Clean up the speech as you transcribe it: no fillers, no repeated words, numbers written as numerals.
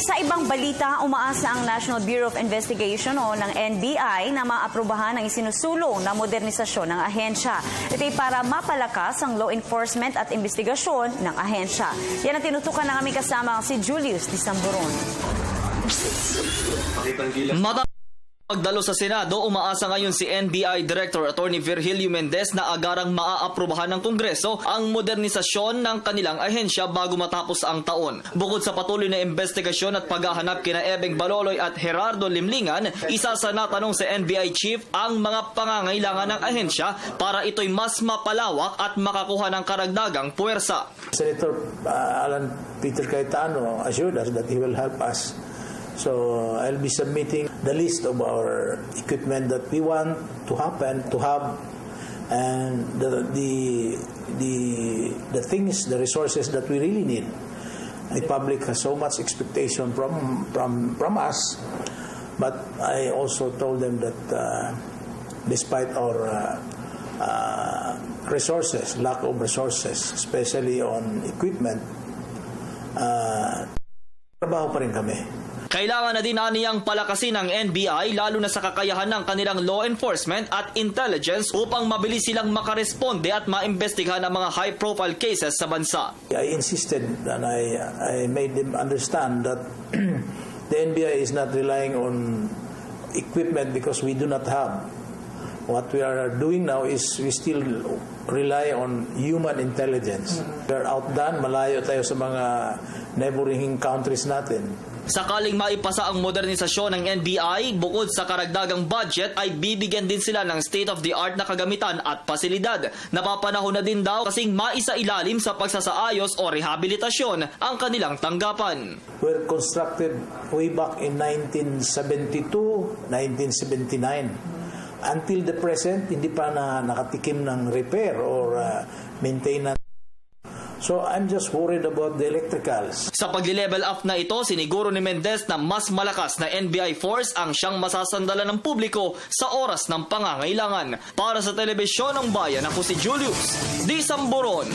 Sa ibang balita, umaasa ang National Bureau of Investigation o ng NBI na maaprubahan ang isinusulong na modernisasyon ng ahensya. Ito ay para mapalakas ang law enforcement at investigasyon ng ahensya. Yan ang tinutukan ng aming kasama si Julius Disamburon. Pagdalo sa Senado, umaasa ngayon si NBI Director Attorney Virgilio Mendez na agarang maaaprubahan ng Kongreso ang modernisasyon ng kanilang ahensya bago matapos ang taon. Bukod sa patuloy na investigasyon at paghahanap kina Ebeng Baloloy at Gerardo Limlingan, isa sa natanong sa NBI Chief ang mga pangangailangan ng ahensya para ito'y mas mapalawak at makakuha ng karagdagang puwersa. Senator Alan Peter Cayetano assured us that he will help us. So I'll be submitting the list of our equipment that we want to happen, to have, and the things, the resources that we really need. The public has so much expectation from us, but I also told them that despite our resources, lack of resources, especially on equipment, trabaho pa rin kami. Kailangan na din aniyang palakasin ng NBI lalo na sa kakayahan ng kanilang law enforcement at intelligence upang mabilis silang makaresponde at maimbestigahan ang mga high-profile cases sa bansa. I insisted and I made them understand that the NBI is not relying on equipment because we do not have. What we are doing now is we still rely on human intelligence. We are outdone, malayo tayo sa mga neighboring countries natin. Sakaling maipasa ang modernisasyon ng NBI, bukod sa karagdagang budget ay bibigyan din sila ng state-of-the-art na kagamitan at pasilidad. Napapanahon na din daw kasing maisailalim sa pagsasaayos o rehabilitasyon ang kanilang tanggapan. Were constructed way back in 1972, 1979. Until the present, hindi pa na nakatikim ng repair or maintenance. So I'm just worried about the electricals. Sa pag-level up na ito, siniguro ni Mendez na mas malakas na NBI force ang siyang masasandalan ng publiko sa oras ng pangangailangan. Para sa Telebisyon ng Bayan, ako si Julius Disamburon.